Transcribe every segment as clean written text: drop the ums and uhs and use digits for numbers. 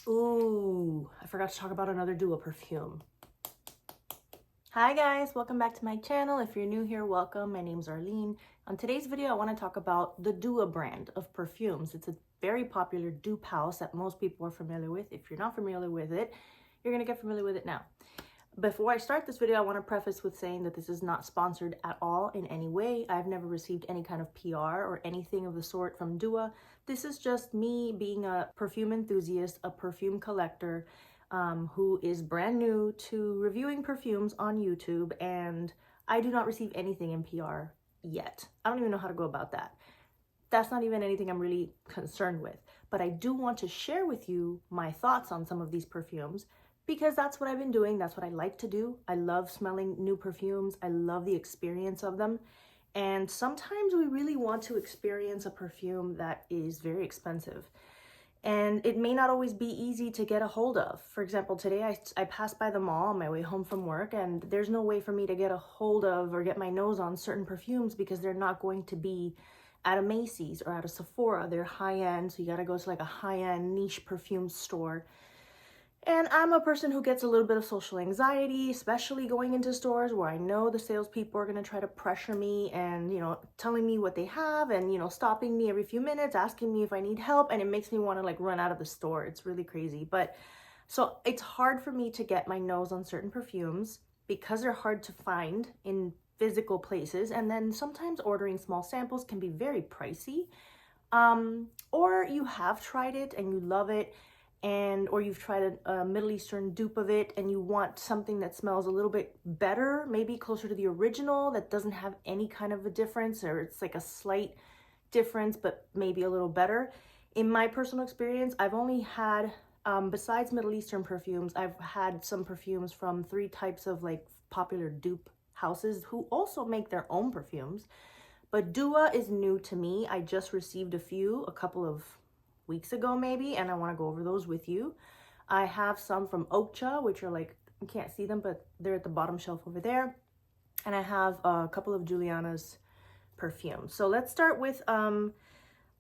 Ooh, I forgot to talk about another Dua perfume. Hi guys, welcome back to my channel. If you're new here, welcome. My name's Arlene. On today's video, I want to talk about the Dua brand of perfumes. It's a very popular dupe house that most people are familiar with. If you're not familiar with it, you're going to get familiar with it now. Before I start this video, I want to preface with saying that this is not sponsored at all in any way. I've never received any kind of PR or anything of the sort from Dua. This is just me being a perfume enthusiast, a perfume collector, who is brand new to reviewing perfumes on YouTube, and I do not receive anything in PR yet. I don't even know how to go about that. That's not even anything I'm really concerned with, but I do want to share with you my thoughts on some of these perfumes because that's what I've been doing. That's what I like to do. I love smelling new perfumes. I love the experience of them. And sometimes we really want to experience a perfume that is very expensive. And it may not always be easy to get a hold of. For example, today I passed by the mall on my way home from work, and there's no way for me to get a hold of or get my nose on certain perfumes because they're not going to be at a Macy's or at a Sephora. They're high-end, so you gotta go to like a high-end niche perfume store. And I'm a person who gets a little bit of social anxiety, especially going into stores where I know the salespeople are going to try to pressure me and, telling me what they have and, stopping me every few minutes, asking me if I need help. And it makes me want to like run out of the store. It's really crazy. But so it's hard for me to get my nose on certain perfumes because they're hard to find in physical places. And then sometimes ordering small samples can be very pricey. Or you have tried it and you love it, or you've tried a Middle Eastern dupe of it and you want something that smells a little bit better, maybe closer to the original, that doesn't have any kind of a difference, or it's like a slight difference but maybe a little better. In my personal experience, I've only had, besides Middle Eastern perfumes, I've had some perfumes from 3 types of like popular dupe houses who also make their own perfumes. But Dua is new to me. I just received a couple of weeks ago maybe, and I want to go over those with you. I have some from Okja, which are like, you can't see them, but they're at the bottom shelf over there. And I have a couple of Juliana's perfumes. So let's start with one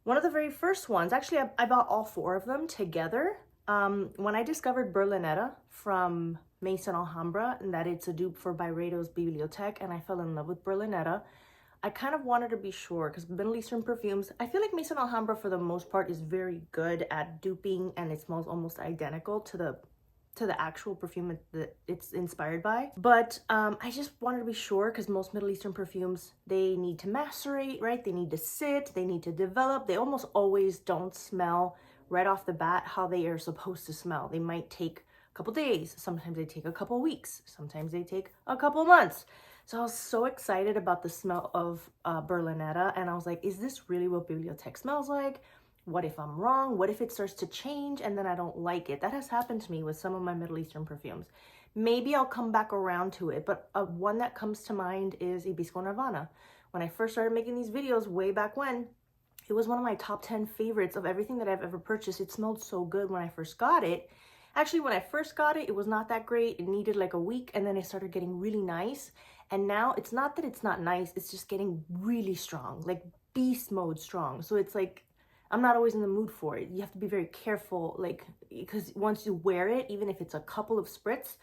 of the very first ones. Actually, I bought all 4 of them together. When I discovered Berlinetta from Maison Alhambra, and that it's a dupe for Byredo's Bibliothèque, and I fell in love with Berlinetta, I kind of wanted to be sure, because Middle Eastern perfumes, I feel like Maison Alhambra for the most part is very good at duping, and it smells almost identical to the actual perfume that it's inspired by. But I just wanted to be sure, because most Middle Eastern perfumes, they need to macerate, right? They need to sit, they need to develop. They almost always don't smell right off the bat how they are supposed to smell. They might take a couple days, sometimes they take a couple weeks, sometimes they take a couple months. So I was so excited about the smell of Berlinetta, and I was like, is this really what Bibliothèque smells like? What if I'm wrong? What if it starts to change and then I don't like it? That has happened to me with some of my Middle Eastern perfumes. Maybe I'll come back around to it, but one that comes to mind is Hibisco Nirvana. When I first started making these videos way back when, it was one of my top 10 favorites of everything that I've ever purchased. It smelled so good when I first got it. Actually, when I first got it, it was not that great. It needed like a week, and then it started getting really nice. And now it's not that it's not nice, it's just getting really strong, like beast mode strong. So it's like, I'm not always in the mood for it. You have to be very careful, like, because once you wear it, even if it's a couple of spritz,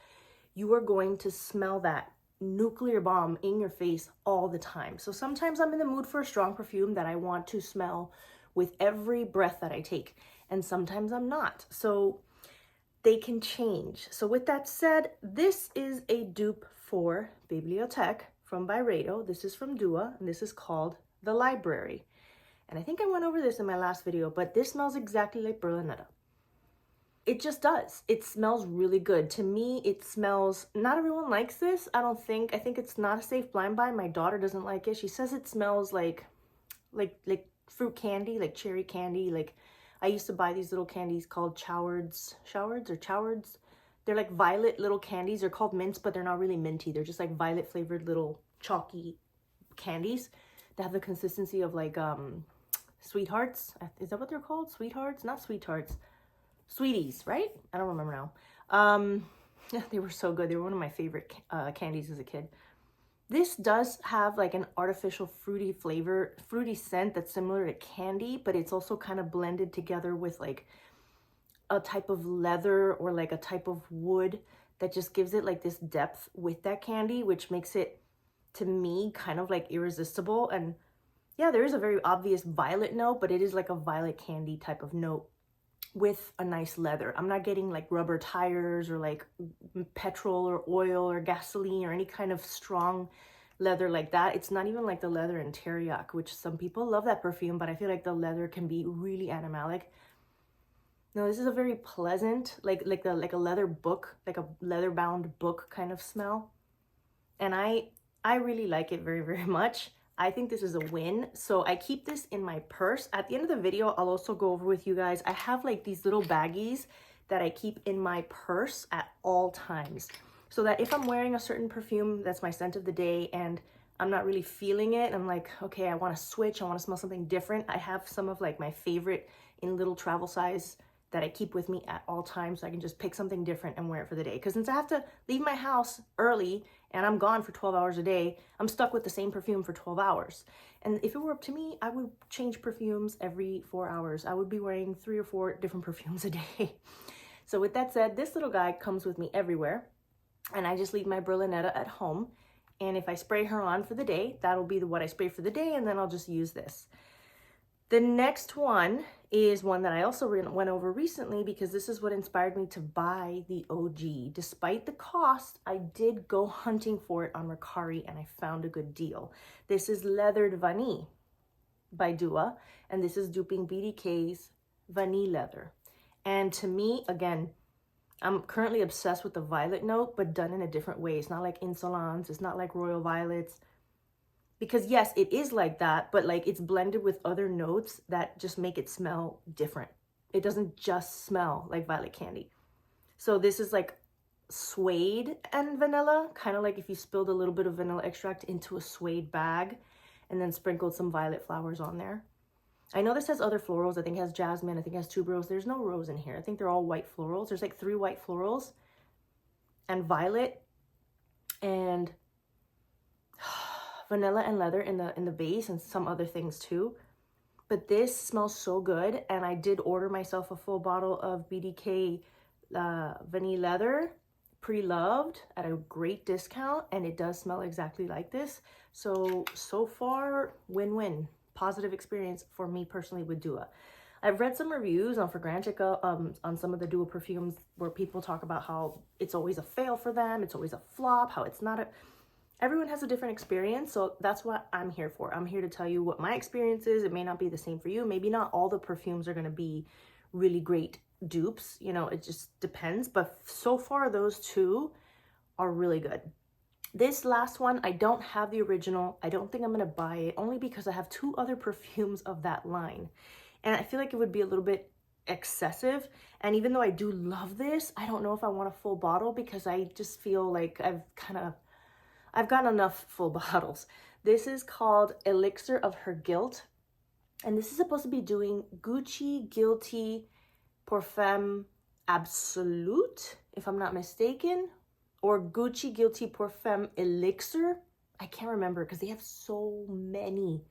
you are going to smell that nuclear bomb in your face all the time. So sometimes I'm in the mood for a strong perfume that I want to smell with every breath that I take. And sometimes I'm not. So they can change. So with that said, this is a dupe for Bibliothèque from Byredo. This is from Dua, and this is called The Library. And I think I went over this in my last video, but this smells exactly like Berlinetta. It just does. It smells really good. To me, it smells, not everyone likes this, I don't think. I think it's not a safe blind buy. My daughter doesn't like it. She says it smells like fruit candy, like cherry candy. Like, I used to buy these little candies called Chowards. They're like violet little candies. They're called mints, but they're not really minty. They're just like violet flavored little chalky candies that have the consistency of like sweethearts. Is that what they're called? Sweethearts? Not sweethearts. Sweeties, right? I don't remember now. They were so good. They were one of my favorite candies as a kid. This does have like an artificial fruity scent that's similar to candy, but it's also kind of blended together with like a type of leather or like a type of wood that just gives it like this depth with that candy, which makes it, to me, kind of like irresistible. And yeah, there is a very obvious violet note, but it is like a violet candy type of note with a nice leather. I'm not getting like rubber tires or like petrol or oil or gasoline or any kind of strong leather like that. It's not even like the leather in Teriyaki, which some people love that perfume, but I feel like the leather can be really animalic. No, this is a very pleasant, like a leather book, like a leather bound book kind of smell. And I really like it very, very much. I think this is a win. So I keep this in my purse. At the end of the video, I'll also go over with you guys. I have like these little baggies that I keep in my purse at all times. So that if I'm wearing a certain perfume that's my scent of the day and I'm not really feeling it, I'm like, okay, I want to switch, I want to smell something different, I have some of like my favorite in little travel size that I keep with me at all times, so I can just pick something different and wear it for the day. Because since I have to leave my house early and I'm gone for 12 hours a day, I'm stuck with the same perfume for 12 hours. And if it were up to me, I would change perfumes every 4 hours. I would be wearing 3 or 4 different perfumes a day. So with that said, this little guy comes with me everywhere, and I just leave my Berlinetta at home. And if I spray her on for the day, that'll be what I spray for the day, and then I'll just use this. The next one is one that I also went over recently because this is what inspired me to buy the OG. Despite the cost, I did go hunting for it on Mercari and I found a good deal. This is Leathered Vanille by Dua, and this is duping BDK's Vanille Leather. And to me, again, I'm currently obsessed with the violet note, but done in a different way. It's not like Insolence, it's not like Royal Violets. Because yes, it is like that, but like it's blended with other notes that just make it smell different. It doesn't just smell like violet candy. So this is like suede and vanilla, kind of like if you spilled a little bit of vanilla extract into a suede bag and then sprinkled some violet flowers on there. I know this has other florals. I think it has jasmine, I think it has tuberose. There's no rose in here. I think they're all white florals. There's like 3 white florals and violet and vanilla and leather in the base and some other things too. But this smells so good, and I did order myself a full bottle of BDK Vanille Leather pre-loved at a great discount, and it does smell exactly like this. So far, win-win. Positive experience for me personally with Dua. I've read some reviews on Fragrantica on some of the Dua perfumes where people talk about how it's always a fail for them, it's always a flop, how it's not a... Everyone has a different experience, so that's what I'm here for. I'm here to tell you what my experience is. It may not be the same for you. Maybe not all the perfumes are going to be really great dupes. You know, it just depends. But so far, those 2 are really good. This last one, I don't have the original. I don't think I'm going to buy it, only because I have 2 other perfumes of that line. And I feel like it would be a little bit excessive. And even though I do love this, I don't know if I want a full bottle because I just feel like I've gotten enough full bottles. This is called Elixir of Her Guilt. And this is supposed to be doing Gucci Guilty Parfum Absolute, if I'm not mistaken, or Gucci Guilty Parfum Elixir. I can't remember because they have so many.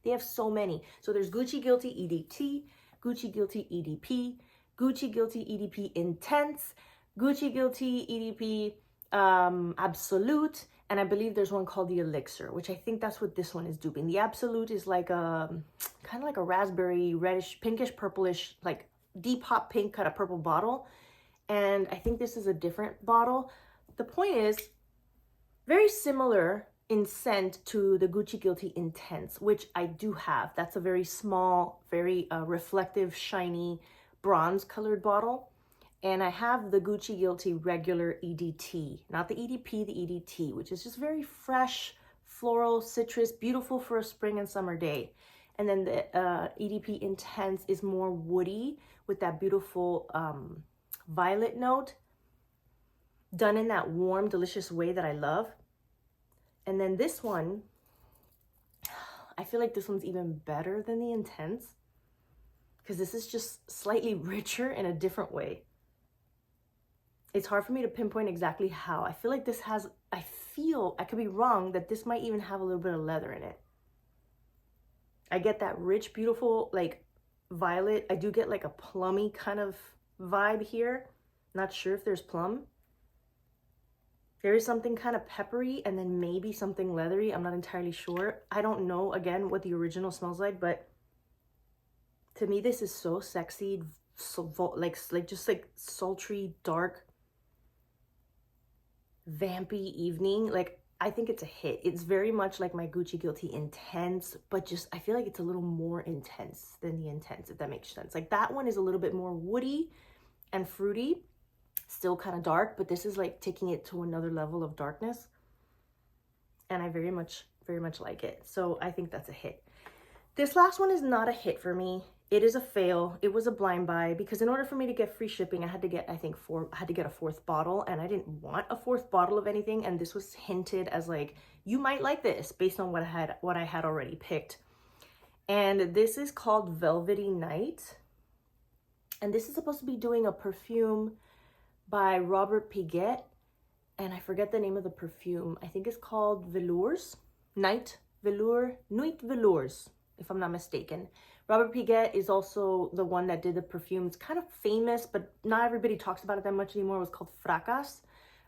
They have so many. So there's Gucci Guilty EDT, Gucci Guilty EDP, Gucci Guilty EDP Intense, Gucci Guilty EDP Absolute, and I believe there's one called the Elixir, which I think that's what this one is duping. The Absolute is like a kind of like a raspberry, reddish, pinkish, purplish, like deep hot pink kind of purple bottle. And I think this is a different bottle. The point is, very similar in scent to the Gucci Guilty Intense, which I do have. That's a very small, very reflective, shiny, bronze colored bottle. And I have the Gucci Guilty regular EDT, not the EDP, the EDT, which is just very fresh, floral, citrus, beautiful for a spring and summer day. And then the EDP Intense is more woody with that beautiful violet note, done in that warm, delicious way that I love. And then this one, I feel like this one's even better than the Intense because this is just slightly richer in a different way. It's hard for me to pinpoint exactly how. I feel like this has, I could be wrong, that this might even have a little bit of leather in it. I get that rich, beautiful, like violet. I do get like a plummy kind of vibe here. Not sure if there's plum. There is something kind of peppery and then maybe something leathery. I'm not entirely sure. I don't know, again, what the original smells like, but to me, this is so sexy, so just like sultry, dark, vampy evening. Like, I think it's a hit. It's very much like my Gucci Guilty Intense, but just, I feel like it's a little more intense than the Intense, if that makes sense. Like, that one is a little bit more woody and fruity, still kind of dark, but this is like taking it to another level of darkness. And I very much like it. So I think that's a hit. This last one is not a hit for me. It is a fail. It was a blind buy because in order for me to get free shipping, I had to get, I think, a fourth bottle, and I didn't want a fourth bottle of anything. And this was hinted as like, you might like this based on what I had already picked. And this is called Velvety Night. And this is supposed to be doing a perfume by Robert Piguet. And I forget the name of the perfume. I think it's called Velours. Nuit Velours, if I'm not mistaken. Robert Piguet is also the one that did the perfume. It's kind of famous, but not everybody talks about it that much anymore. It was called Fracas.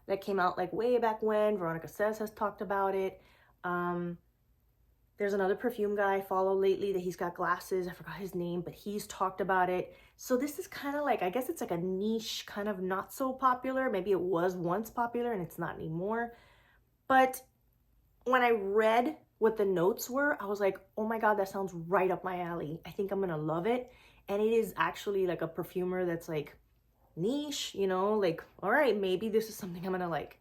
That came out like way back when. Veronica Says has talked about it. There's another perfume guy I follow lately that he's got glasses. I forgot his name, but he's talked about it. So this is kind of like, I guess it's like a niche, kind of not so popular. Maybe it was once popular and it's not anymore. But when I read what the notes were, I was like, oh my God, that sounds right up my alley. I think I'm gonna love it. And it is actually like a perfumer that's like niche, you know, like, all right, maybe this is something I'm gonna like.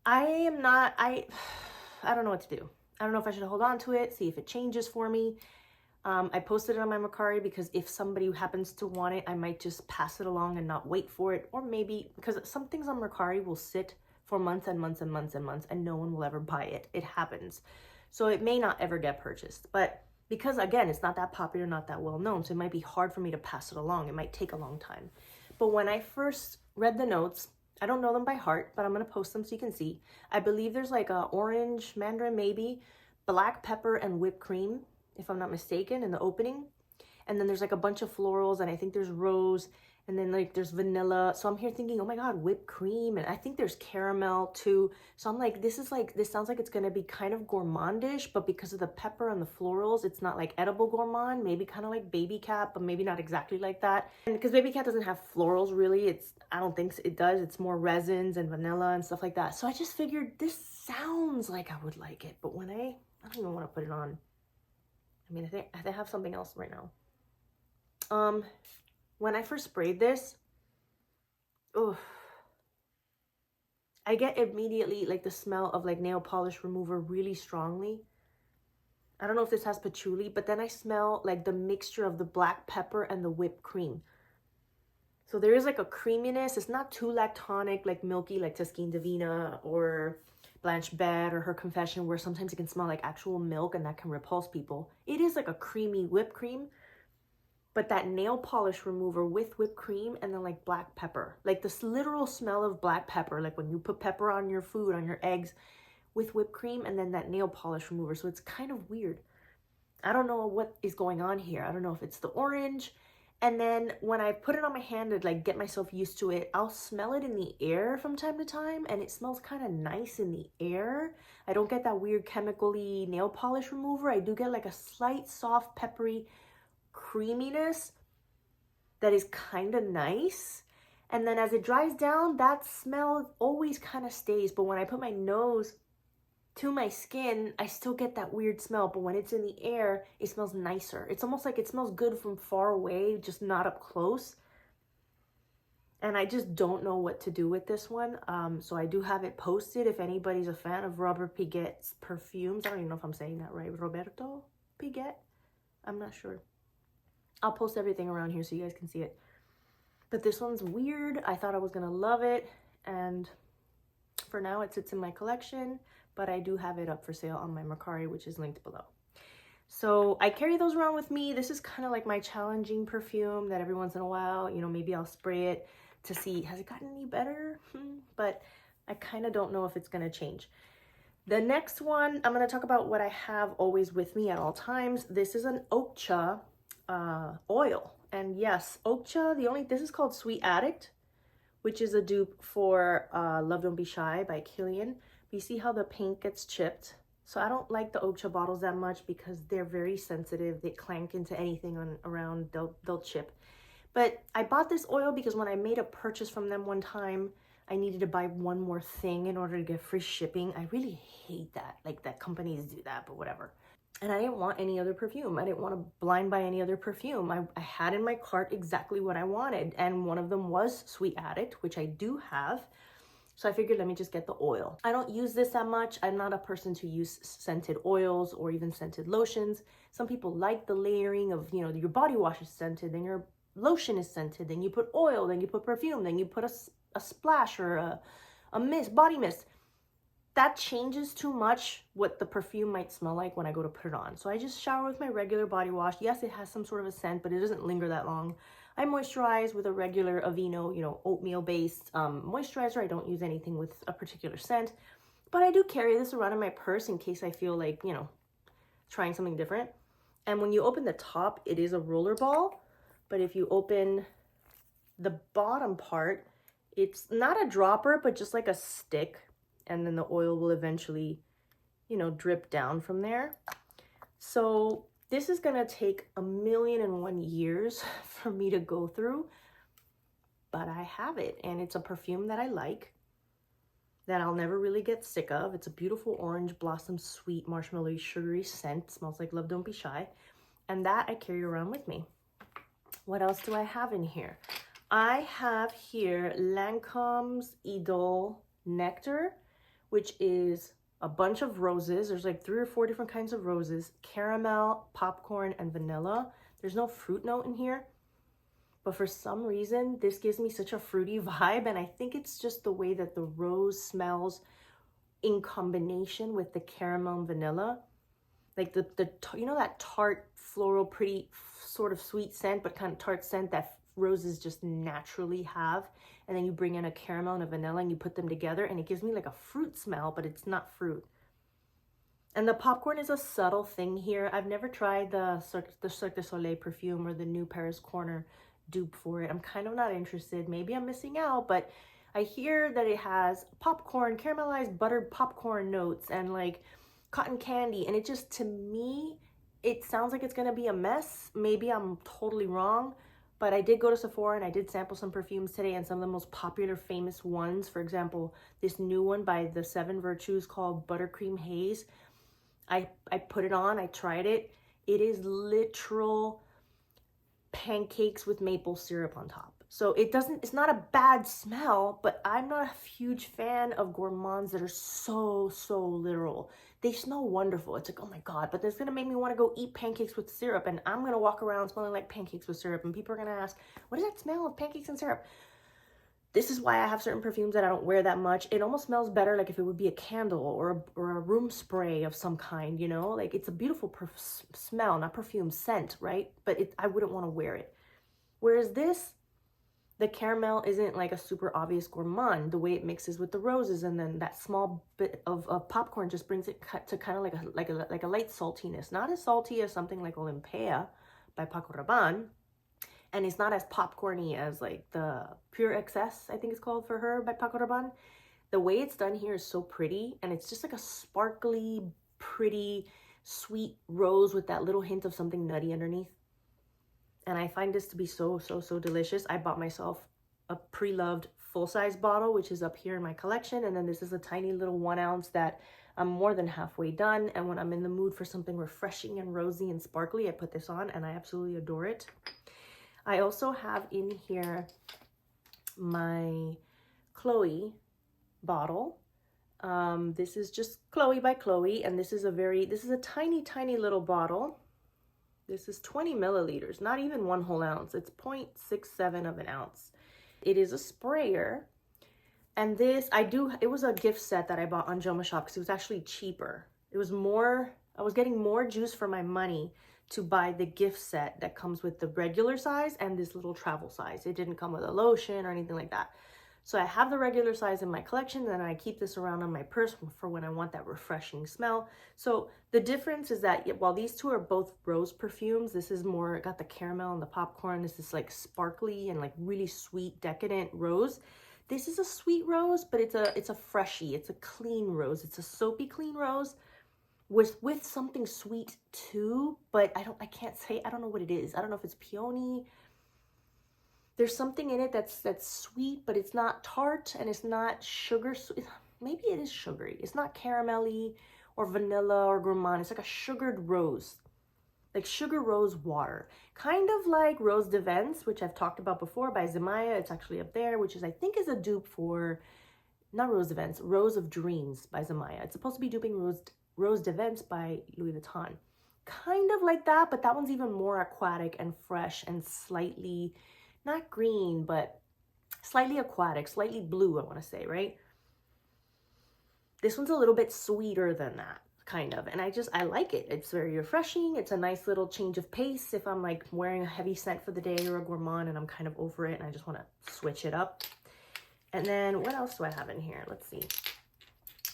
I don't know what to do. I don't know if I should hold on to it, see if it changes for me. I posted it on my Mercari because if somebody happens to want it, I might just pass it along and not wait for it. Or maybe, because some things on Mercari will sit for months and months and months and months and no one will ever buy it. It happens. So it may not ever get purchased. But because, again, it's not that popular, not that well known, so it might be hard for me to pass it along. It might take a long time. But when I first read the notes, I don't know them by heart, but I'm going to post them so you can see. I believe there's like a orange, mandarin maybe, black pepper and whipped cream, if I'm not mistaken, in the opening. And then there's like a bunch of florals, and I think there's rose, and then like there's vanilla. So I'm here thinking, oh my God, whipped cream. And I think there's caramel too. So I'm like, this sounds like it's going to be kind of gourmandish, but because of the pepper and the florals, it's not like edible gourmand, maybe kind of like Baby Cat, but maybe not exactly like that. And because Baby Cat doesn't have florals really, I don't think it does. It's more resins and vanilla and stuff like that. So I just figured this sounds like I would like it, but when I don't even want to put it on. I mean, I have something else right now. When I first sprayed this, I get immediately like the smell of like nail polish remover really strongly. I don't know if this has patchouli, but then I smell like the mixture of the black pepper and the whipped cream. So there is like a creaminess. It's not too lactonic, like milky, like Taskine Divina or Blanche Bed or Her Confession, where sometimes it can smell like actual milk and that can repulse people. It is like a creamy whipped cream, but that nail polish remover with whipped cream and then like black pepper, like this literal smell of black pepper, like when you put pepper on your food, on your eggs, with whipped cream, and then that nail polish remover. So it's kind of weird. I don't know what is going on here. I don't know if it's the orange. And then when I put it on my hand to like get myself used to it, I'll smell it in the air from time to time, and it smells kind of nice in the air. I don't get that weird chemically nail polish remover. I do get like a slight soft peppery creaminess that is kind of nice. And then as it dries down, that smell always kind of stays. But when I put my nose to my skin, I still get that weird smell, but when it's in the air, it smells nicer. It's almost like it smells good from far away, just not up close. And I just don't know what to do with this one. So I do have it posted if anybody's a fan of Robert Piguet's perfumes. I don't even know if I'm saying that right. Roberto Piguet? I'm not sure. I'll post everything around here so you guys can see it. But this one's weird. I thought I was gonna love it, and for now it sits in my collection, but I do have it up for sale on my Mercari, which is linked below. So I carry those around with me. This is kind of like my challenging perfume that every once in a while, you know, maybe I'll spray it to see, has it gotten any better? But I kind of don't know if it's going to change. The next one, I'm going to talk about what I have always with me at all times. This is an Okcha oil. And yes, Okja, this is called Sweet Addict, which is a dupe for Love Don't Be Shy by Killian. But you see how the paint gets chipped? So I don't like the Okja bottles that much because they're very sensitive. They clank into anything around, they'll chip. But I bought this oil because when I made a purchase from them one time, I needed to buy one more thing in order to get free shipping. I really hate that, like that companies do that, but whatever. And I didn't want any other perfume. I didn't want to blind buy any other perfume. I had in my cart exactly what I wanted. And one of them was Sweet Addict, which I do have. So I figured, let me just get the oil. I don't use this that much. I'm not a person to use scented oils or even scented lotions. Some people like the layering of, you know, your body wash is scented, then your lotion is scented, then you put oil, then you put perfume, then you put a splash or a mist, body mist. That changes too much what the perfume might smell like when I go to put it on. So I just shower with my regular body wash. Yes, it has some sort of a scent, but it doesn't linger that long. I moisturize with a regular Aveeno, you know, oatmeal-based moisturizer. I don't use anything with a particular scent, but I do carry this around in my purse in case I feel like, you know, trying something different. And when you open the top, it is a roller ball, but if you open the bottom part, it's not a dropper, but just like a stick. And then the oil will eventually, you know, drip down from there. So this is gonna take 1,000,001 years for me to go through, but I have it, and it's a perfume that I like, that I'll never really get sick of. It's a beautiful orange blossom, sweet, marshmallowy, sugary scent. Smells like Love Don't Be Shy. And that I carry around with me. What else do I have in here? I have here Lancome's Idole Nectar, which is a bunch of roses. There's like 3 or 4 different kinds of roses, caramel, popcorn, and vanilla. There's no fruit note in here, but for some reason, this gives me such a fruity vibe, and I think it's just the way that the rose smells in combination with the caramel and vanilla. Like the you know, that tart, floral, pretty, sort of sweet scent, but kind of tart scent that roses just naturally have. And then you bring in a caramel and a vanilla and you put them together and it gives me like a fruit smell, but it's not fruit. And the popcorn is a subtle thing here. I've never tried the Cirque du Soleil perfume or the new Paris Corner dupe for it. I'm kind of not interested. Maybe I'm missing out, but I hear that it has popcorn, caramelized buttered popcorn notes and like cotton candy. And it just, to me, it sounds like it's gonna be a mess. Maybe I'm totally wrong. But I did go to Sephora and I did sample some perfumes today, and some of the most popular, famous ones. For example, this new one by the 7 Virtues called Buttercream Haze. I put it on, I tried it. It is literal pancakes with maple syrup on top. So it's not a bad smell, but I'm not a huge fan of gourmands that are so literal. They smell wonderful. It's like, oh my God, but that's gonna make me wanna go eat pancakes with syrup, and I'm gonna walk around smelling like pancakes with syrup, and people are gonna ask, what does that smell of pancakes and syrup? This is why I have certain perfumes that I don't wear that much. It almost smells better like if it would be a candle or a room spray of some kind, you know? Like, it's a beautiful smell, not perfume, scent, right? But I wouldn't wanna wear it. Whereas this, the caramel isn't like a super obvious gourmand. The way it mixes with the roses, and then that small bit of popcorn just brings it to kind of like a light saltiness. Not as salty as something like Olympia by Paco Rabanne, and it's not as popcorny as like the Pure Excess, I think it's called, for her by Paco Rabanne. The way it's done here is so pretty, and it's just like a sparkly, pretty, sweet rose with that little hint of something nutty underneath. And I find this to be so delicious. I bought myself a pre-loved full-size bottle, which is up here in my collection. And then this is a tiny little 1 ounce that I'm more than halfway done. And when I'm in the mood for something refreshing and rosy and sparkly, I put this on and I absolutely adore it. I also have in here my Chloe bottle. This is just Chloe by Chloe. And this is a tiny little bottle. This is 20 milliliters, not even 1 whole ounce. It's 0.67 of an ounce. It is a sprayer. And this, it was a gift set that I bought on Joma Shop because it was actually cheaper. It was more, I was getting more juice for my money to buy the gift set that comes with the regular size and this little travel size. It didn't come with a lotion or anything like that. So I have the regular size in my collection, and I keep this around on my purse for when I want that refreshing smell. So the difference is that while these two are both rose perfumes, this is more got the caramel and the popcorn. This is like sparkly and like really sweet, decadent rose. This is a sweet rose, but it's a freshie. It's a clean rose. It's a soapy clean rose with something sweet too, but I can't say, I don't know what it is. I don't know if it's peony. There's something in it that's sweet, but it's not tart and it's not sugar. Maybe it is sugary. It's not caramelly or vanilla or gourmand. It's like a sugared rose, like sugar rose water. Kind of like Rose de Vence, which I've talked about before by Zemaya. It's actually up there, which is, I think, is a dupe for, not Rose de Vence, Rose of Dreams by Zemaya. It's supposed to be duping Rose de Vence by Louis Vuitton. Kind of like that, but that one's even more aquatic and fresh and slightly, not green, but slightly aquatic, slightly blue, I want to say, right? This one's a little bit sweeter than that, kind of. And I like it. It's very refreshing. It's a nice little change of pace if I'm like wearing a heavy scent for the day or a gourmand and I'm kind of over it and I just want to switch it up. And then what else do I have in here? Let's see.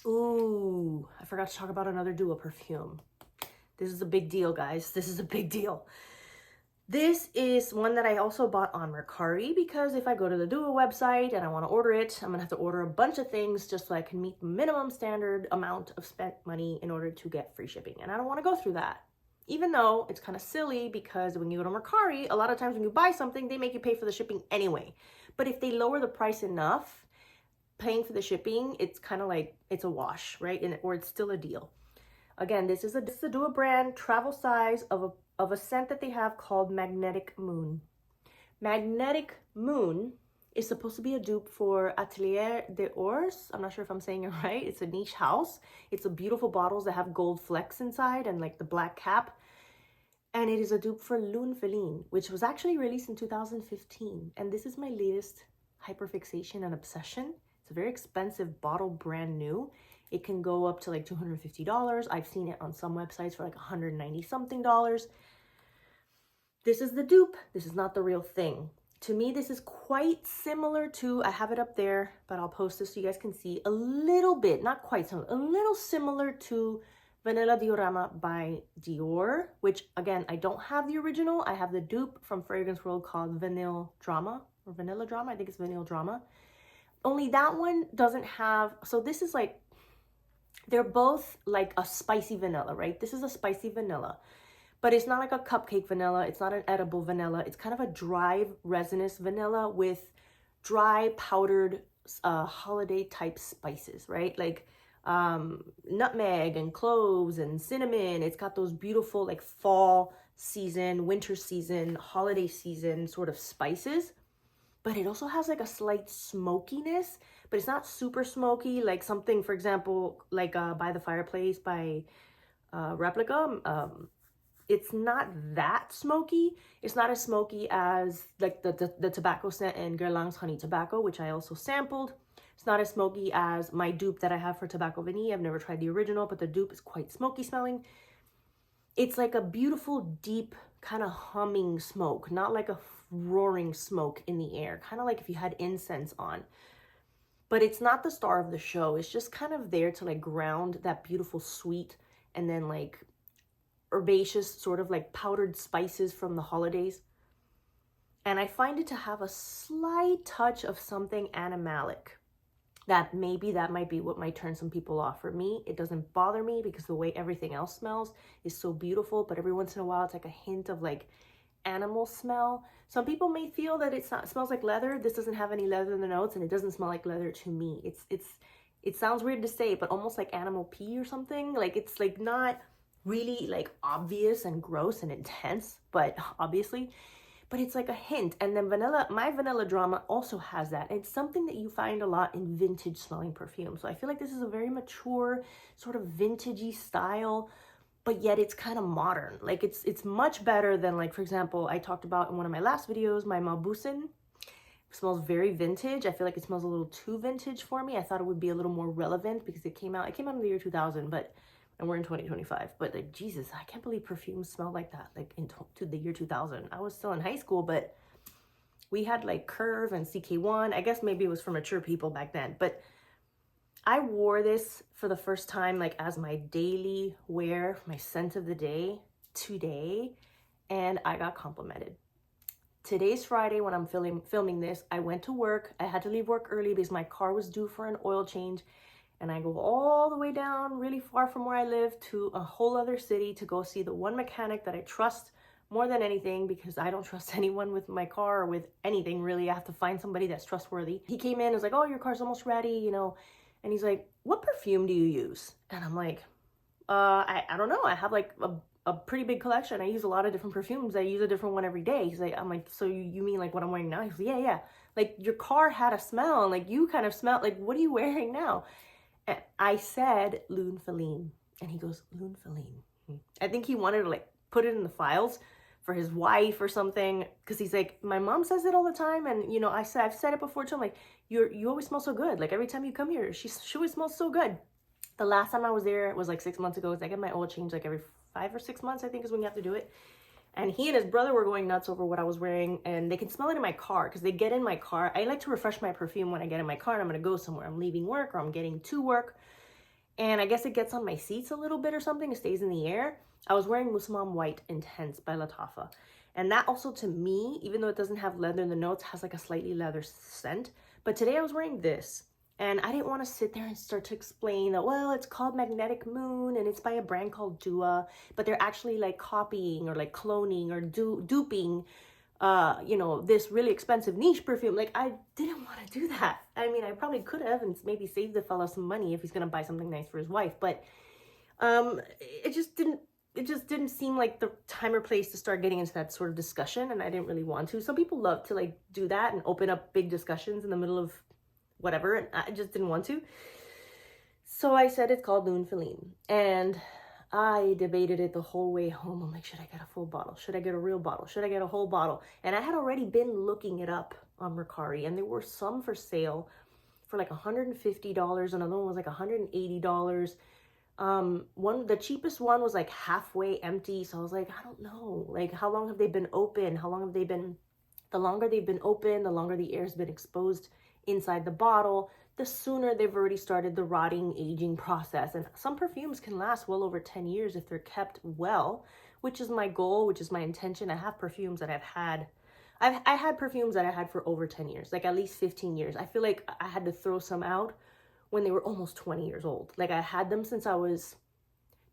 Ooh, I forgot to talk about another duo perfume. This is a big deal, guys. This is a big deal. This is one that I also bought on Mercari, because if I go to the Duo website and I want to order it, I'm going to have to order a bunch of things just so I can meet the minimum standard amount of spent money in order to get free shipping. And I don't want to go through that. Even though it's kind of silly, because when you go to Mercari, a lot of times when you buy something, they make you pay for the shipping anyway. But if they lower the price enough, paying for the shipping, it's kind of like, it's a wash, right? Or it's still a deal. Again, this is a Duo brand travel size of a scent that they have called Magnetic Moon. Magnetic Moon is supposed to be a dupe for Atelier des Ors. I'm not sure if I'm saying it right. It's a niche house. It's a beautiful bottles that have gold flecks inside and like the black cap. And it is a dupe for Lune Feline, which was actually released in 2015. And this is my latest hyperfixation and obsession. It's a very expensive bottle, brand new. It can go up to like $250. I've seen it on some websites for like $190 something. This is the dupe. This is not the real thing. To me, this is quite similar to, I have it up there, but I'll post this so you guys can see a little bit, not quite similar, a little similar to Vanilla Diorama by Dior, which again, I don't have the original. I have the dupe from Fragrance World called Vanilla Drama, or Vanilla Drama. I think it's Vanilla Drama. Only that one doesn't have, so this is like, they're both like a spicy vanilla, right? This is a spicy vanilla, but it's not like a cupcake vanilla. It's not an edible vanilla. It's kind of a dry resinous vanilla with dry powdered holiday type spices, right? Like nutmeg and cloves and cinnamon. It's got those beautiful like fall season, winter season, holiday season sort of spices. But it also has like a slight smokiness, but it's not super smoky, like something, for example, like By the Fireplace by Replica. It's not that smoky. It's not as smoky as like the tobacco scent in Guerlain's Honey Tobacco, which I also sampled. It's not as smoky as my dupe that I have for Tobacco Vanille. I've never tried the original, but the dupe is quite smoky smelling. It's like a beautiful, deep, kind of humming smoke, not like a roaring smoke in the air, kind of like if you had incense on. But it's not the star of the show. It's just kind of there to like ground that beautiful sweet and then like herbaceous sort of like powdered spices from the holidays. And I find it to have a slight touch of something animalic. That might be what might turn some people off. For me, it doesn't bother me because the way everything else smells is so beautiful, but every once in a while it's like a hint of like animal smell. Some people may feel that it smells like leather. This doesn't have any leather in the notes, and it doesn't smell like leather to me. It sounds weird to say, but almost like animal pee or something. Like it's like not really like obvious and gross and intense, but obviously, but it's like a hint. And then my Vanilla Drama also has that. It's something that you find a lot in vintage smelling perfume. So I feel like this is a very mature sort of vintagey style, but yet it's kind of modern. Like it's much better than, like, for example, I talked about in one of my last videos, my Maubusin. It smells very vintage. I feel like it smells a little too vintage for me. I thought it would be a little more relevant because it came out in the year 2000, and we're in 2025. But like, Jesus, I can't believe perfumes smell like that, like into the year 2000. I was still in high school, but We had like Curve and CK1. I guess maybe it was for mature people back then, but I wore this for the first time like as my daily wear, my scent of the day today, and I got complimented. Today's Friday when I'm filming this. I went to work. I had to leave work early because my car was due for an oil change, and I go all the way down really far from where I live to a whole other city to go see the one mechanic that I trust more than anything, because I don't trust anyone with my car or with anything really. I have to find somebody that's trustworthy. He came in and was like, oh, your car's almost ready, you know. And he's like, what perfume do you use? And I'm like, I don't know. I have like a pretty big collection. I use a lot of different perfumes. I use a different one every day. He's like, I'm like, so you mean like what I'm wearing now? He's like, yeah. Like your car had a smell, and like you kind of smelled, like, what are you wearing now? And I said, Lune Feline. And he goes, Lune Feline. I think he wanted to like put it in the files for his wife or something, because he's like, my mom says it all the time, and you know, I've said it before too. I'm like, you always smell so good. Like every time you come here, she always smells so good. The last time I was there was like 6 months ago. I get my oil change like every 5 or 6 months, I think, is when you have to do it. And he and his brother were going nuts over what I was wearing, and they can smell it in my car because they get in my car. I like to refresh my perfume when I get in my car and I'm going to go somewhere. I'm leaving work or I'm getting to work, and I guess it gets on my seats a little bit or something. It stays in the air. I was wearing Musamman White Intense by Lattafa. And that also, to me, even though it doesn't have leather in the notes, has like a slightly leather scent. But today I was wearing this, and I didn't want to sit there and start to explain that, well, it's called Magnetic Moon and it's by a brand called Dua, but they're actually like copying or like cloning or duping, you know, this really expensive niche perfume. Like, I didn't want to do that. I mean, I probably could have and maybe saved the fellow some money if he's going to buy something nice for his wife, but it just didn't seem like the time or place to start getting into that sort of discussion, and I didn't really want to. Some people love to like do that and open up big discussions in the middle of whatever, and I just didn't want to. So I said it's called Lune Feline, and I debated it the whole way home. I'm like, should I get a full bottle? Should I get a real bottle? Should I get a whole bottle? And I had already been looking it up on Mercari, and there were some for sale for like $150. Another one was like $180. The cheapest one was like halfway empty. So I was like, I don't know, like, how long have they been open? How long have they been, the longer they've been open, the longer the air's been exposed inside the bottle, the sooner they've already started the rotting, aging process. And some perfumes can last well over 10 years if they're kept well, which is my goal, which is my intention. I have perfumes that I had perfumes that I had for over 10 years, like at least 15 years. I feel like I had to throw some out when they were almost 20 years old. Like I had them since I was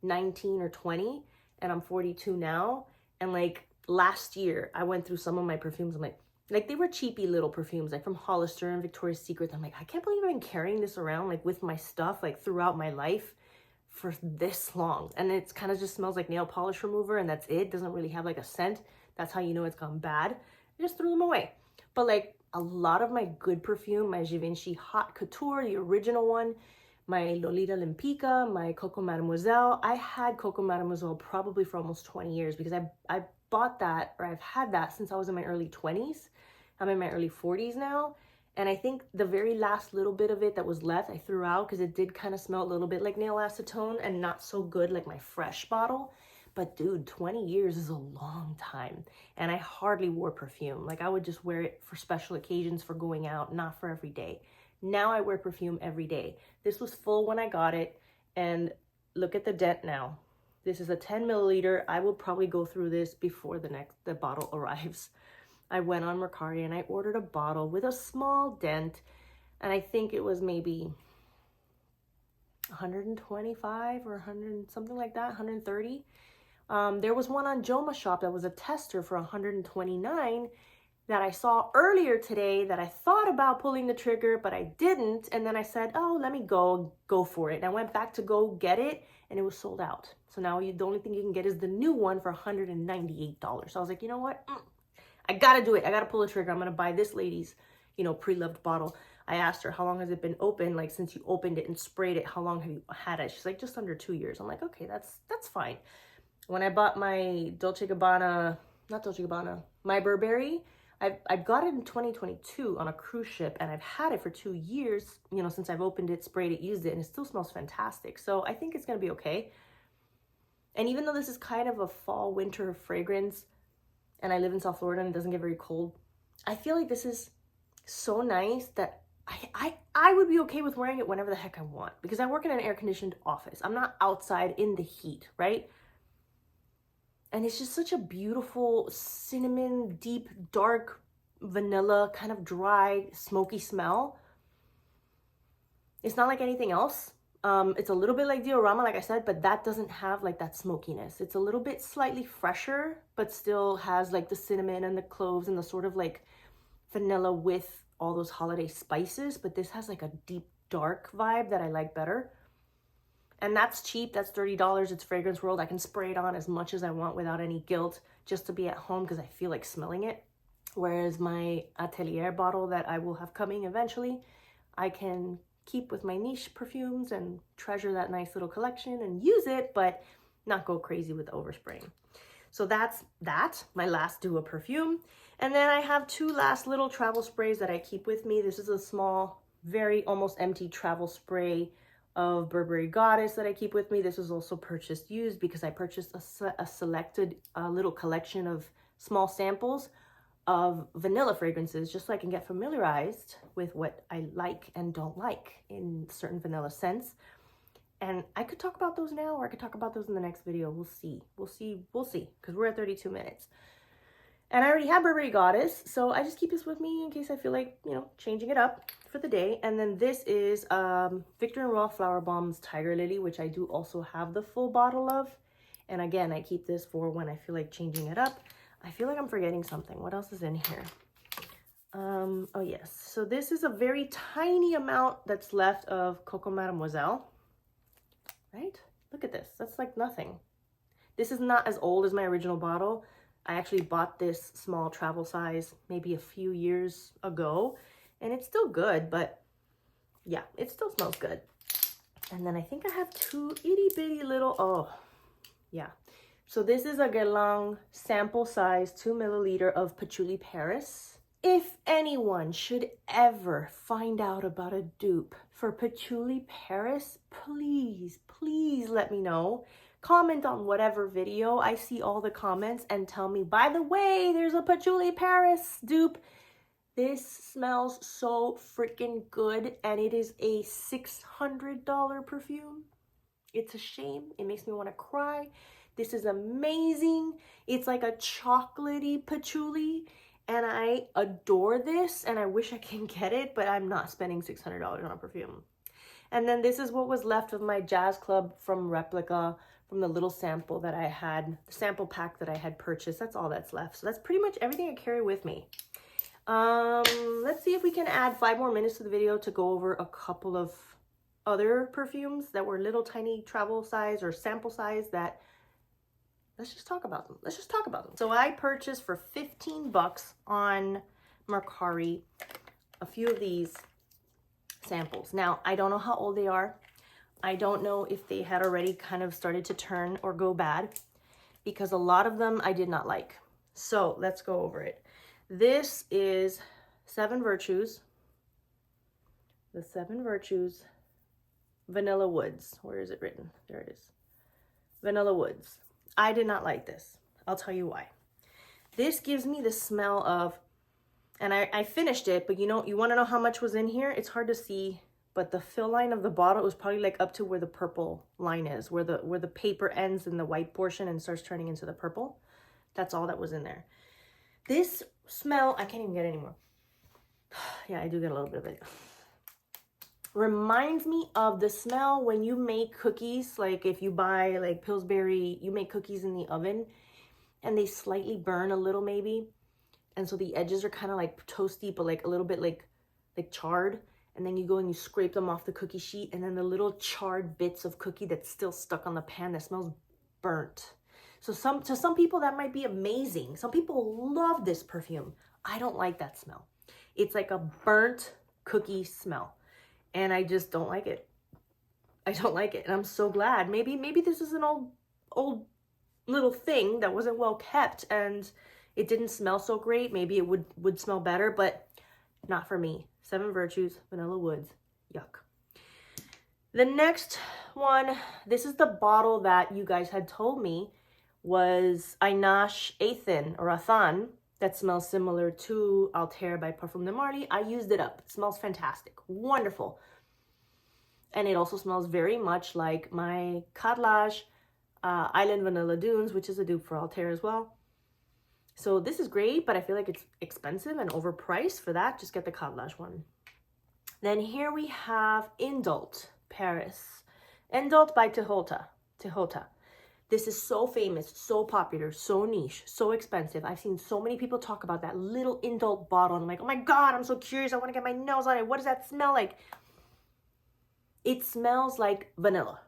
19 or 20, and I'm 42 now. And like last year, I went through some of my perfumes. I'm like they were cheapy little perfumes, like from Hollister and Victoria's Secret. I'm like, I can't believe I've been carrying this around like with my stuff like throughout my life for this long. And it's kind of just smells like nail polish remover, and that's it. Doesn't really have like a scent. That's how you know it's gone bad. I just threw them away. But like a lot of my good perfume, my Givenchy Haute Couture, the original one, my Lolita Olympica, my Coco Mademoiselle. I had Coco Mademoiselle probably for almost 20 years because I bought that, or I've had that since I was in my early 20s. I'm in my early 40s now. And I think the very last little bit of it that was left, I threw out because it did kind of smell a little bit like nail acetone and not so good like my fresh bottle. But dude, 20 years is a long time. And I hardly wore perfume. Like I would just wear it for special occasions, for going out, not for every day. Now I wear perfume every day. This was full when I got it. And look at the dent now. This is a 10 milliliter. I will probably go through this before the bottle arrives. I went on Mercari and I ordered a bottle with a small dent. And I think it was maybe 125 or 100, something like that, 130. There was one on Joma Shop that was a tester for 129 that I saw earlier today that I thought about pulling the trigger, but I didn't. And then I said, oh, let me go for it. And I went back to go get it, and it was sold out. So now the only thing you can get is the new one for $198. So I was like, you know what? I gotta do it. I gotta pull the trigger. I'm gonna buy this lady's, you know, pre-loved bottle. I asked her, how long has it been open? Like, since you opened it and sprayed it, how long have you had it? She's like, just under 2 years. I'm like, okay, that's fine. When I bought my my Burberry, I got it in 2022 on a cruise ship, and I've had it for 2 years, you know, since I've opened it, sprayed it, used it, and it still smells fantastic. So I think it's gonna be okay. And even though this is kind of a fall winter fragrance, and I live in South Florida and it doesn't get very cold, I feel like this is so nice that I would be okay with wearing it whenever the heck I want, because I work in an air-conditioned office. I'm not outside in the heat, right? And it's just such a beautiful cinnamon, deep, dark, vanilla, kind of dry, smoky smell. It's not like anything else. It's a little bit like Diorama, like I said, but that doesn't have like that smokiness. It's a little bit slightly fresher, but still has like the cinnamon and the cloves and the sort of like vanilla with all those holiday spices. But this has like a deep, dark vibe that I like better. And that's cheap. That's $30. It's Fragrance World. I can spray it on as much as I want without any guilt, just to be at home because I feel like smelling it. Whereas my Atelier bottle that I will have coming eventually, I can keep with my niche perfumes and treasure that nice little collection and use it, but not go crazy with overspraying. So that's my last Dua perfume. And then I have two last little travel sprays that I keep with me. This is a small, very almost empty travel spray of Burberry Goddess that I keep with me. This was also purchased used because I purchased a selected little collection of small samples of vanilla fragrances, just so I can get familiarized with what I like and don't like in certain vanilla scents. And I could talk about those now, or I could talk about those in the next video. We'll see, because we're at 32 minutes. And I already have Burberry Goddess, so I just keep this with me in case I feel like, you know, changing it up for the day. And then this is Victor & Rolf Flower Bombs Tiger Lily, which I do also have the full bottle of. And again, I keep this for when I feel like changing it up. I feel like I'm forgetting something. What else is in here? Oh yes, so this is a very tiny amount that's left of Coco Mademoiselle, right? Look at this, that's like nothing. This is not as old as my original bottle. I actually bought this small travel size maybe a few years ago, and it's still good, but yeah, it still smells good. And then I think I have two itty bitty little, oh yeah. So this is a Guerlain sample size 2 milliliter of Patchouli Paris. If anyone should ever find out about a dupe for Patchouli Paris, please let me know. Comment on whatever video. I see all the comments and tell me, by the way, there's a Patchouli Paris dupe. This smells so freaking good, and it is a $600 perfume. It's a shame. It makes me want to cry. This is amazing. It's like a chocolatey patchouli, and I adore this, and I wish I can get it, but I'm not spending $600 on a perfume. And then this is what was left of my Jazz Club from Replica, from the little sample that I had, the sample pack that I had purchased. That's all that's left. So that's pretty much everything I carry with me. Let's see if we can add 5 more minutes to the video to go over a couple of other perfumes that were little tiny travel size or sample size that, let's just talk about them. So I purchased for 15 bucks on Mercari a few of these samples. Now, I don't know how old they are. I don't know if they had already kind of started to turn or go bad, because a lot of them I did not like. So let's go over it. This is 7 Virtues. The 7 Virtues Vanilla Woods. Where is it written? There it is. Vanilla Woods. I did not like this. I'll tell you why. This gives me the smell of, and I finished it, but you know, you want to know how much was in here? It's hard to see, but the fill line of the bottle was probably like up to where the purple line is, where the paper ends in the white portion and starts turning into the purple. That's all that was in there. This smell, I can't even get any more. Yeah, I do get a little bit of it. Reminds me of the smell when you make cookies. Like if you buy like Pillsbury, you make cookies in the oven and they slightly burn a little maybe. And so the edges are kind of like toasty, but like a little bit like charred. And then you go and you scrape them off the cookie sheet, and then the little charred bits of cookie that's still stuck on the pan that smells burnt. So to some people that might be amazing. Some people love this perfume. I don't like that smell. It's like a burnt cookie smell, and I just don't like it. I don't like it, and I'm so glad. Maybe this is an old little thing that wasn't well kept and it didn't smell so great. Maybe it would smell better, but not for me. 7 Virtues Vanilla Woods. Yuck. The next one, this is the bottle that you guys had told me was Einache Athan or Athan. that smells similar to Altair by Parfums de Marly. I used it up. It smells fantastic. Wonderful. And it also smells very much like my Carrelage Island Vanilla Dunes, which is a dupe for Altair as well. So this is great, but I feel like it's expensive and overpriced for that. Just get the Carrelage one. Then here we have Indult Paris. Indult by Tehota. This is so famous, so popular, so niche, so expensive. I've seen so many people talk about that little Indult bottle. I'm like, oh my God, I'm so curious. I want to get my nose on it. What does that smell like? It smells like vanilla.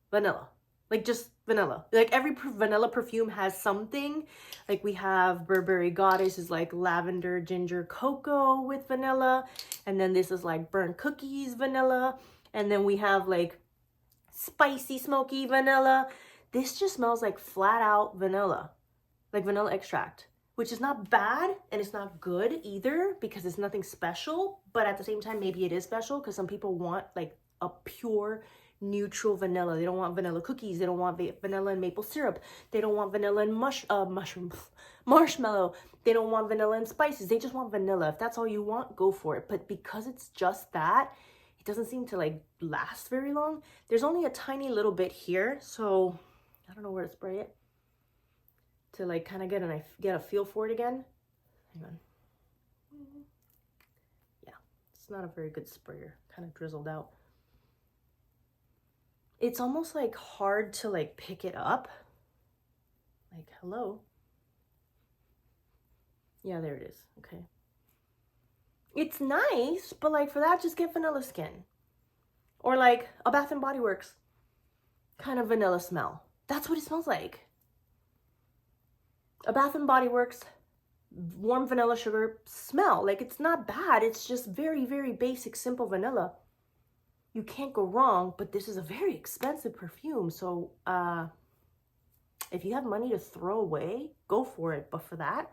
Vanilla. Like just vanilla. Like every vanilla perfume has something. Like we have Burberry Goddess is like lavender, ginger, cocoa with vanilla. And then this is like burnt cookies vanilla. And then we have like spicy, smoky vanilla. This just smells like flat out vanilla, like vanilla extract, which is not bad and it's not good either because it's nothing special. But at the same time, maybe it is special because some people want like a pure neutral vanilla. They don't want vanilla cookies. They don't want vanilla and maple syrup. They don't want vanilla and marshmallow. They don't want vanilla and spices. They just want vanilla. If that's all you want, go for it. But because it's just that, it doesn't seem to like last very long. There's only a tiny little bit here, so I don't know where to spray it to like kind of get a feel for it again. Hang on. Yeah, it's not a very good sprayer. Kind of drizzled out. It's almost like hard to like pick it up. Like, hello. Yeah, there it is. Okay. It's nice, but like for that, just get Vanilla Skin. Or like a Bath and Body Works kind of vanilla smell. That's what it smells like. A Bath and Body Works warm vanilla sugar smell. Like it's not bad. It's just very, very basic, simple vanilla. You can't go wrong, but this is a very expensive perfume. So if you have money to throw away, go for it. But for that,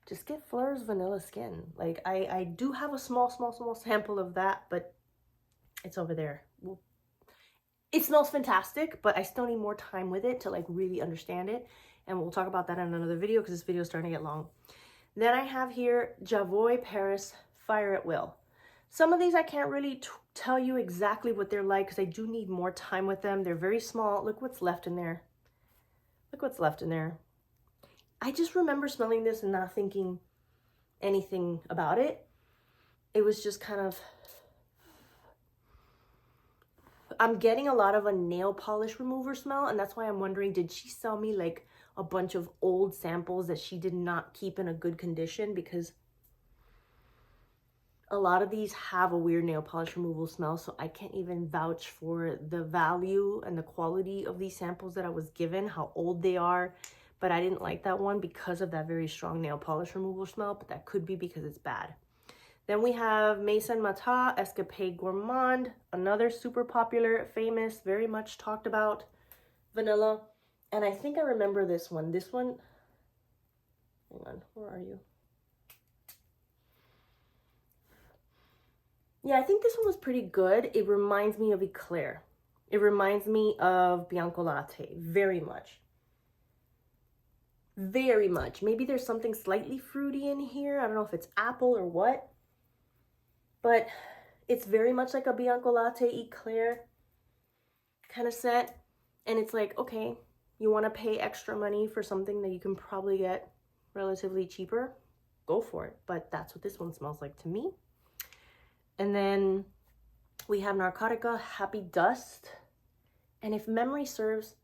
just get Fleur's Vanilla Skin. Like I do have a small sample of that, but it's over there. It smells fantastic, but I still need more time with it to like really understand it. And we'll talk about that in another video because this video is starting to get long. Then I have here Javoy Paris Fire at Will. Some of these I can't really tell you exactly what they're like because I do need more time with them. They're very small. Look what's left in there. Look what's left in there. I just remember smelling this and not thinking anything about it. It was just kind of, I'm getting a lot of a nail polish remover smell, and that's why I'm wondering, did she sell me like a bunch of old samples that she did not keep in a good condition? Because a lot of these have a weird nail polish removal smell, so I can't even vouch for the value and the quality of these samples that I was given, how old they are. But I didn't like that one because of that very strong nail polish removal smell, but that could be because it's bad. Then we have Maison Mata Escapade Gourmand, another super popular, famous, very much talked about vanilla. And I think I remember this one. This one, hang on, where are you? Yeah, I think this one was pretty good. It reminds me of Eclair. It reminds me of Bianco Latte, very much. Very much. Maybe there's something slightly fruity in here. I don't know if it's apple or what. But it's very much like a Bianco Latte Eclair kind of set. And it's like, okay, you want to pay extra money for something that you can probably get relatively cheaper? Go for it. But that's what this one smells like to me. And then we have Narcotica Happy Dust. And if memory serves,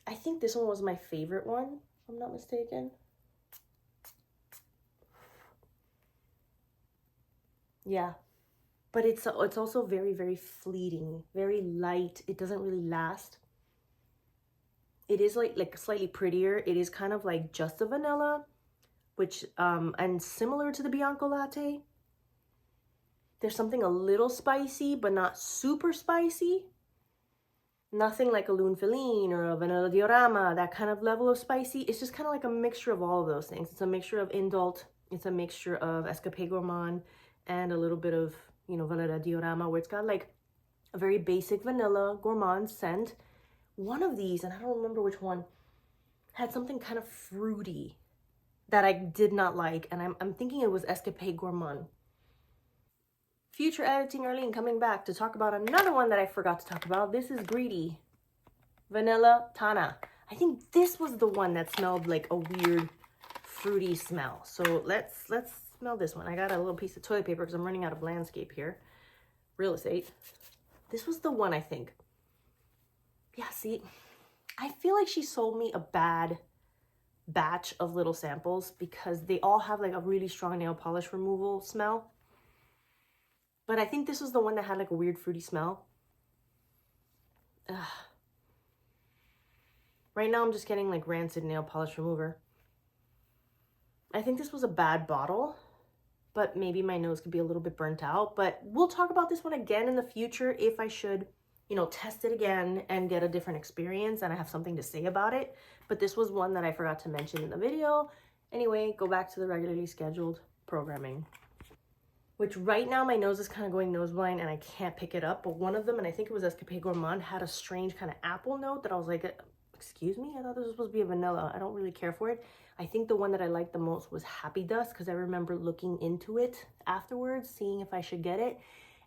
I think this one was my favorite one, if I'm not mistaken. Yeah, but it's also very, very fleeting, very light. It doesn't really last. It is like slightly prettier. It is kind of like just a vanilla, which and similar to the Bianco Latte. There's something a little spicy, but not super spicy. Nothing like a Lune Feline or a Vanilla Diorama, that kind of level of spicy. It's just kind of like a mixture of all of those things. It's a mixture of Indult, it's a mixture of Escapade Gourmand, and a little bit of, you know, Vanilla Diorama, where it's got like a very basic vanilla gourmand scent. One of these, and I don't remember which one, had something kind of fruity that I did not like, and I'm thinking it was Escapade Gourmand. Future editing Arlene coming back to talk about another one that I forgot to talk about. This is Greedy Vanilla Tana. I think this was the one that smelled like a weird fruity smell. So let's smell this one. I got a little piece of toilet paper because I'm running out of landscape here. Real estate. This was the one, I think. Yeah, see, I feel like she sold me a bad batch of little samples because they all have like a really strong nail polish removal smell. But I think this was the one that had like a weird fruity smell. Ugh. Right now I'm just getting like rancid nail polish remover. I think this was a bad bottle, but maybe my nose could be a little bit burnt out. But we'll talk about this one again in the future if I should, you know, test it again and get a different experience and I have something to say about it. But this was one that I forgot to mention in the video. Anyway, go back to the regularly scheduled programming. Which right now my nose is kind of going nose blind and I can't pick it up. But one of them, and I think it was Escapade Gourmand, had a strange kind of apple note that I was like, excuse me? I thought this was supposed to be a vanilla. I don't really care for it. I think the one that I liked the most was Happy Dust because I remember looking into it afterwards, seeing if I should get it,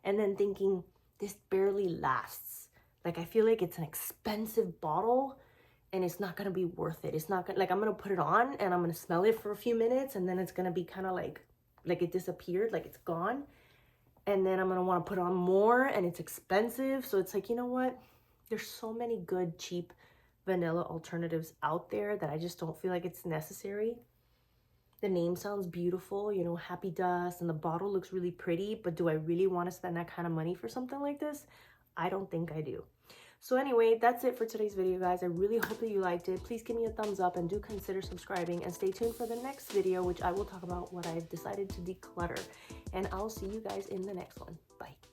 and then thinking, this barely lasts. Like, I feel like it's an expensive bottle and it's not going to be worth it. It's not gonna, like, I'm going to put it on and I'm going to smell it for a few minutes and then it's going to be kind of like it disappeared, like it's gone. And then I'm going to want to put on more and it's expensive. So it's like, you know what? There's so many good, cheap vanilla alternatives out there that I just don't feel like it's necessary. The name sounds beautiful, you know, Happy Dust, and the bottle looks really pretty, but do I really want to spend that kind of money for something like this? I don't think I do. So anyway, that's it for today's video, guys. I really hope that you liked it. Please give me a thumbs up and do consider subscribing, and stay tuned for the next video, which I will talk about what I've decided to declutter. And I'll see you guys in the next one. Bye.